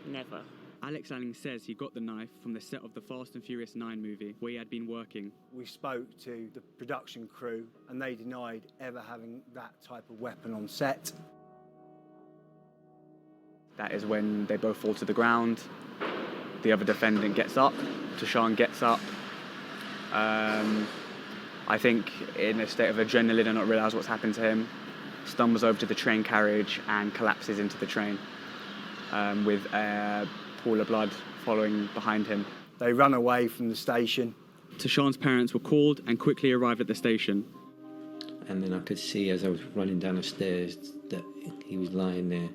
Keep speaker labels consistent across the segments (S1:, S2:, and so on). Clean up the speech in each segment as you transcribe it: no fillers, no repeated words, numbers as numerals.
S1: Never.
S2: Alex Lanning says he got the knife from the set of the Fast and Furious 9 movie where he had been working.
S3: We spoke to the production crew and they denied ever having that type of weapon on set.
S2: That is when they both fall to the ground. The other defendant gets up. Tashawn gets up. I think in a state of adrenaline and not realise what's happened to him, stumbles over to the train carriage and collapses into the train with a pool of blood following behind him.
S3: They run away from the station.
S2: Tashawn's parents were called and quickly arrived at the station.
S4: And then I could see as I was running down the stairs that he was lying there,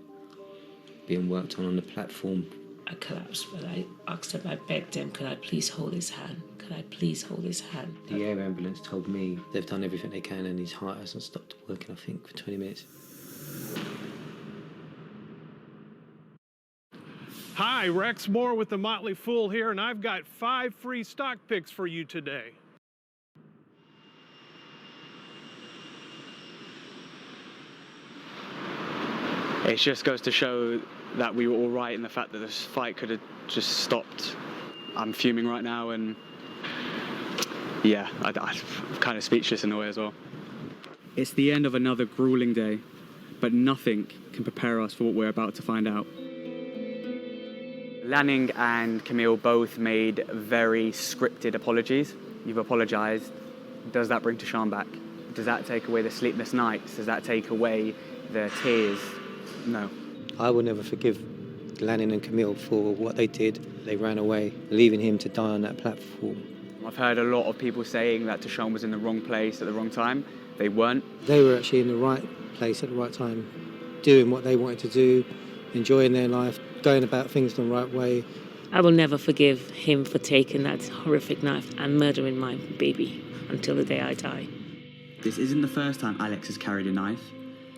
S4: being worked on the platform.
S1: I collapsed, but I asked him, I begged him, could I please hold his hand? Could I please hold his hand?
S4: The air ambulance told me they've done everything they can and his heart hasn't stopped working, I think, for 20 minutes.
S5: Hi, Rex Moore with the Motley Fool here, and I've got 5 free stock picks for you today.
S2: It just goes to show that we were all right in the fact that this fight could have just stopped. I'm fuming right now, and yeah, I'm kind of speechless in a way as well. It's the end of another grueling day, but nothing can prepare us for what we're about to find out. Lanning and Camille both made very scripted apologies. You've apologised. Does that bring Tashawn back? Does that take away the sleepless nights? Does that take away the tears? No.
S4: I will never forgive Lanning and Camille for what they did. They ran away, leaving him to die on that platform.
S2: I've heard a lot of people saying that Tashawn was in the wrong place at the wrong time. They weren't.
S4: They were actually in the right place at the right time, doing what they wanted to do, enjoying their life, going about things the right way.
S1: I will never forgive him for taking that horrific knife and murdering my baby until the day I die.
S2: This isn't the first time Alex has carried a knife.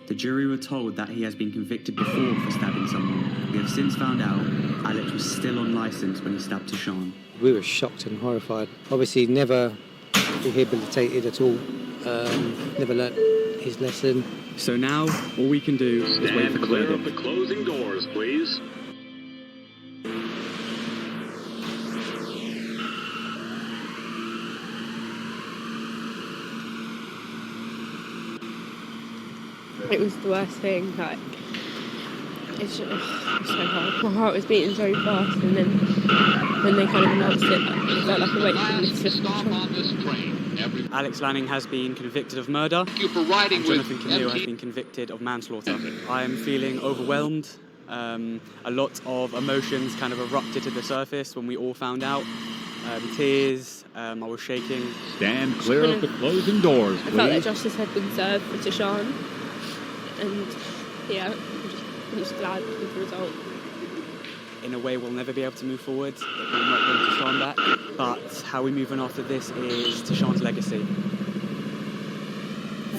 S2: The jury were told that he has been convicted before for stabbing someone. We have since found out Alex was still on licence when he stabbed Tashawn.
S4: We were shocked and horrified. Obviously never rehabilitated at all, never learnt his lesson.
S2: So now, all we can do is wait for the
S6: clear of
S2: verdict.
S6: the closing doors, please.
S7: It was the worst thing, like, it's just, it was so hard. My heart was beating so fast, and then when they kind of announced it, it felt like a weight from this.
S2: Alex Lanning has been convicted of murder,
S6: Thank you for riding
S2: and Jonathan Camille has been convicted of manslaughter. I am feeling overwhelmed. A lot of emotions kind of erupted to the surface when we all found out. Tears, I was shaking.
S6: Stand clear of the closing doors,
S7: I felt that
S6: please.
S7: justice had been served for Tashawn, and yeah, I'm just glad with the result.
S2: In a way, we'll never be able to move forward. It will not bring Tashawn back. But how we move on after this is Tashawn's legacy.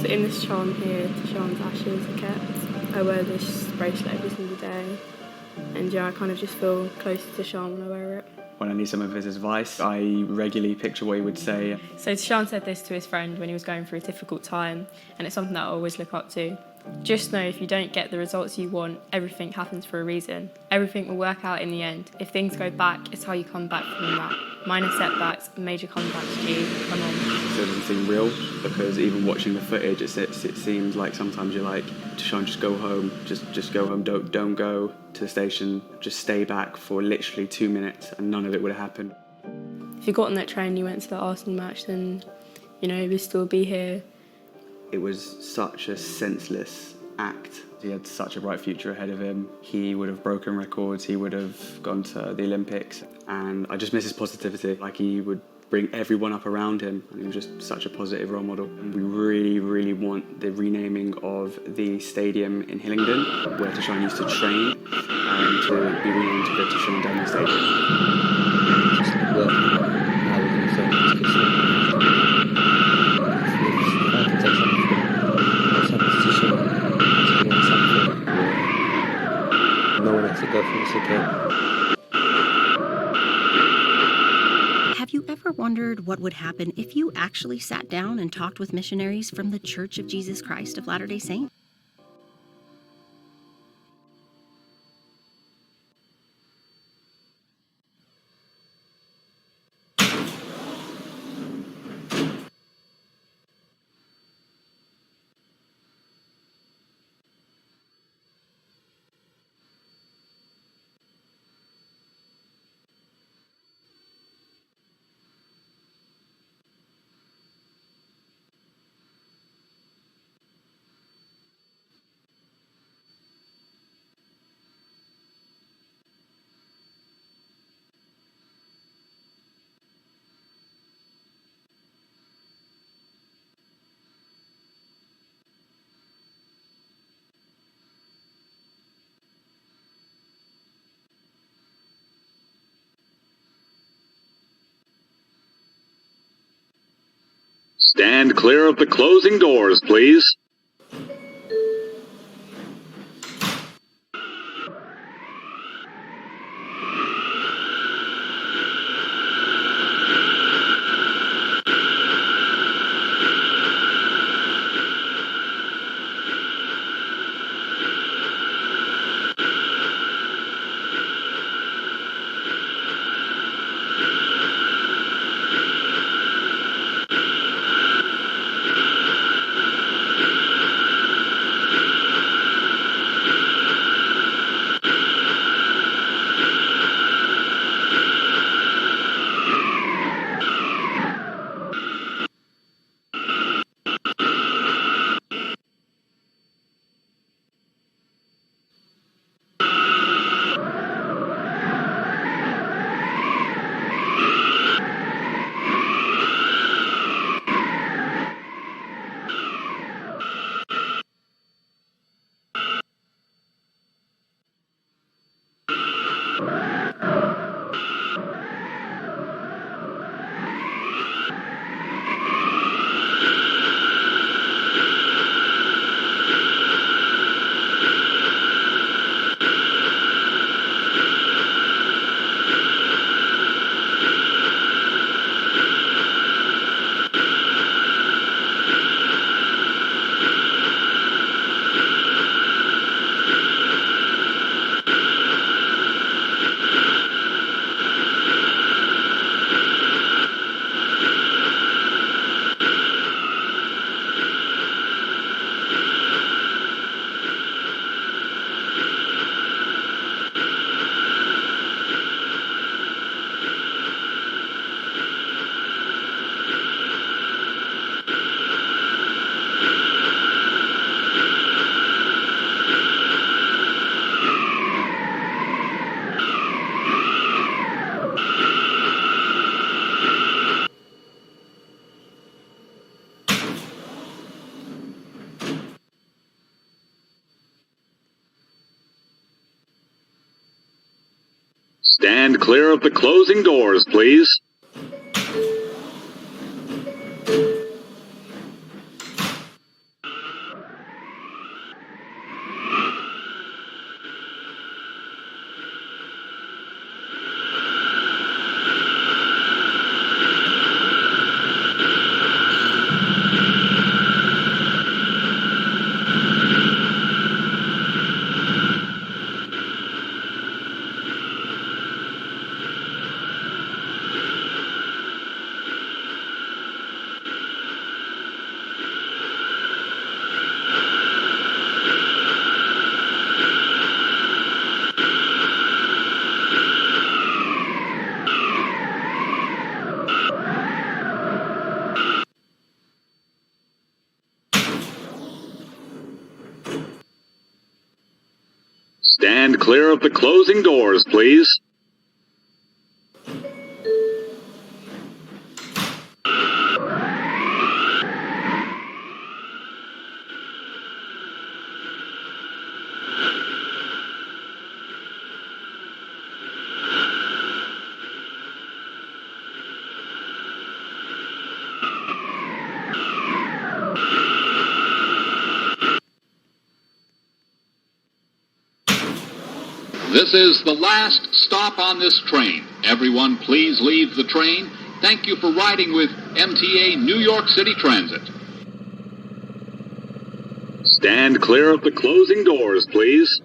S7: So in this charm here, Tashawn's ashes are kept. I wear this bracelet every single day, and yeah, I kind of just feel close to Tashawn when I wear it.
S2: When I need some of his advice, I regularly picture what he would say.
S7: So Tashawn said this to his friend when he was going through a difficult time, and it's something that I always look up to. Just know if you don't get the results you want, everything happens for a reason. Everything will work out in the end. If things go back, it's how you come back from that. Minor setbacks, major comebacks, G, come on.
S2: So it doesn't seem real, because even watching the footage, it seems like sometimes you're like, Tashawn, just go home, just go home, don't go to the station, just stay back for literally 2 minutes, and none of it would have happened.
S7: If you got on that train and you went to the Arsenal match, then, you know, we'd still be here.
S2: It was such a senseless act. He had such a bright future ahead of him. He would have broken records, he would have gone to the Olympics, and I just miss his positivity. Like, he would bring everyone up around him, and he was just such a positive role model. And we really, really want the renaming of the stadium in Hillingdon, where Tashawn used to train, and to be renamed to the Tashawn Downing Stadium.
S4: Just work how we're going to film this, because if I can take something from what's happened to Tashawn, to get something where no one has to go through this again.
S8: Have you ever wondered what would happen if you actually sat down and talked with missionaries from the Church of Jesus Christ of Latter-day Saints?
S6: Stand clear of the closing doors, please. Stand clear of the closing doors, please. Stand clear of the closing doors, please.
S9: This is the last stop on this train. Everyone, please leave the train. Thank you for riding with MTA New York City Transit.
S6: Stand clear of the closing doors, please.